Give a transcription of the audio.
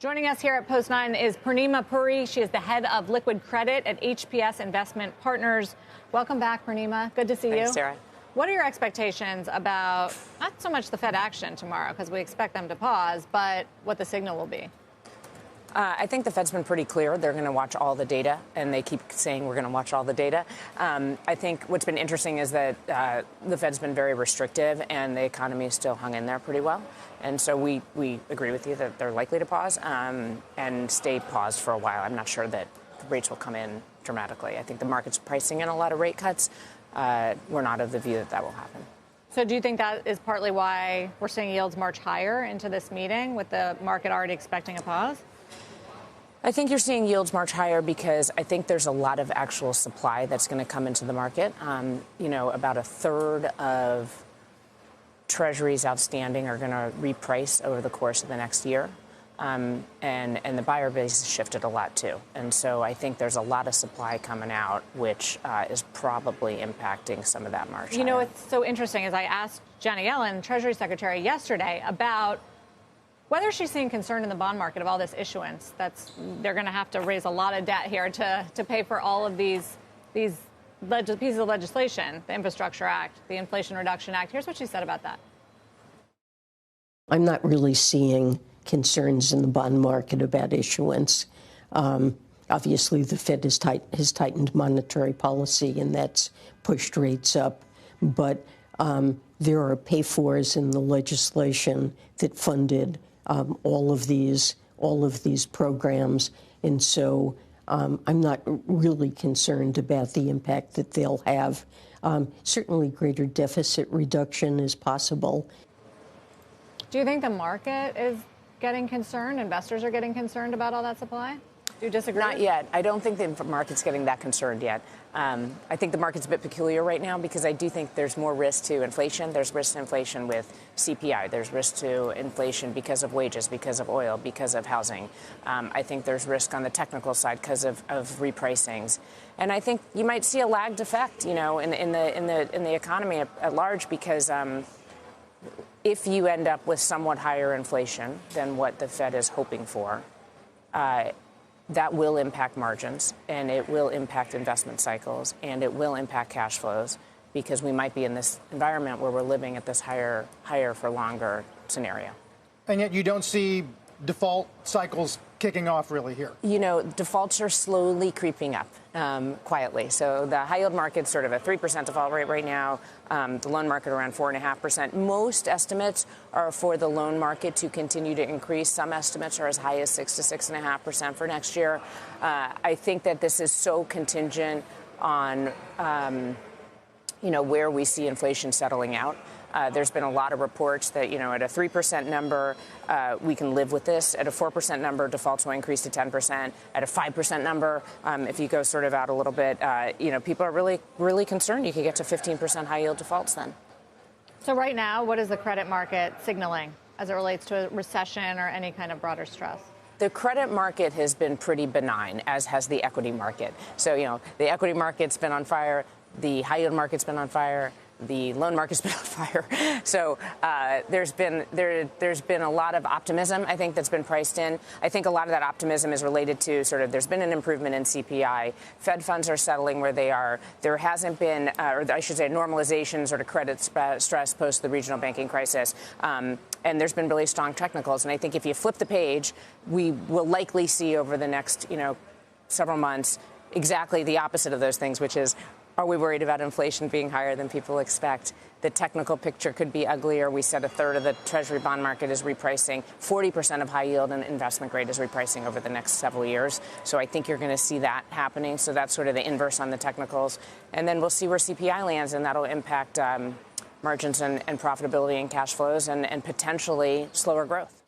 Joining us here at Post 9 is Puri. She is the head of liquid credit at HPS Investment Partners. Welcome back, Purnima. Good to see you. Thanks, Sarah. What are your expectations about not so much the Fed action tomorrow, because we expect them to pause, but what the signal will be? I think the Fed's been pretty clear. They're going to watch all the data, and they keep saying we're going to watch all the data. I think what's been interesting is that the Fed's been very restrictive, and the economy is still hung in there pretty well. And so we agree with you that they're likely to pause and stay paused for a while. I'm not sure that rates will come in dramatically. I think the market's pricing in a lot of rate cuts. We're not of the view that that will happen. So do you think that is partly why we're seeing yields march higher into this meeting, with the market already expecting a pause? I think you're seeing yields march higher because I think there's a lot of actual supply that's going to come into the market. About a third of treasuries outstanding are going to reprice over the course of the next year. And the buyer base has shifted a lot, too. And so I think there's a lot of supply coming out, which is probably impacting some of that march. What's so interesting is I asked Janet Yellen, Treasury Secretary, yesterday about whether she's seeing concern in the bond market of all this issuance. They're going to have to raise a lot of debt here to pay for all of these pieces of legislation, the Infrastructure Act, the Inflation Reduction Act. Here's what she said about that. I'm not really seeing concerns in the bond market about issuance. Obviously, the Fed has tightened monetary policy, and that's pushed rates up. But there are pay-fors in the legislation that funded all of these programs, and so I'm not really concerned about the impact that they'll have. Certainly, greater deficit reduction is possible. Do you think the market is getting concerned? Investors are getting concerned about all that supply? Do you disagree? Not yet. I don't think the market's getting that concerned yet. I think the market's a bit peculiar right now because I do think there's more risk to inflation. There's risk to inflation with CPI. There's risk to inflation because of wages, because of oil, because of housing. I think there's risk on the technical side because of repricings. And I think you might see a lagged effect, in the economy at large, because if you end up with somewhat higher inflation than what the Fed is hoping for, that will impact margins, and it will impact investment cycles, and it will impact cash flows, because we might be in this environment where we're living at this higher for longer scenario. And yet you don't see default cycles kicking off really here. Defaults are slowly creeping up quietly. So the high yield market's sort of a 3% default rate right now. The loan market around 4.5%. Most estimates are for the loan market to continue to increase. Some estimates are as high as 6 to 6.5% for next year. I think that this is so contingent on where we see inflation settling out. There's been a lot of reports that, at a 3% number, we can live with this. At a 4% number, defaults will increase to 10%. At a 5% number, if you go sort of out a little bit, people are really, really concerned. You could get to 15% high yield defaults then. So right now, what is the credit market signaling as it relates to a recession or any kind of broader stress? The credit market has been pretty benign, as has the equity market. So, the equity market's been on fire. The high yield market's been on fire. The loan market's been on fire. So there's been a lot of optimism, I think, that's been priced in. I think a lot of that optimism is related to there's been an improvement in CPI. Fed funds are settling where they are. There hasn't been, or I should say, normalization credit stress post the regional banking crisis. And there's been really strong technicals. And I think if you flip the page, we will likely see over the next, several months exactly the opposite of those things, which is, are we worried about inflation being higher than people expect? The technical picture could be uglier. We said a third of the Treasury bond market is repricing. 40% of high yield and investment grade is repricing over the next several years. So I think you're going to see that happening. So that's sort of the inverse on the technicals. And then we'll see where CPI lands, and that'll impact margins and profitability and cash flows and potentially slower growth.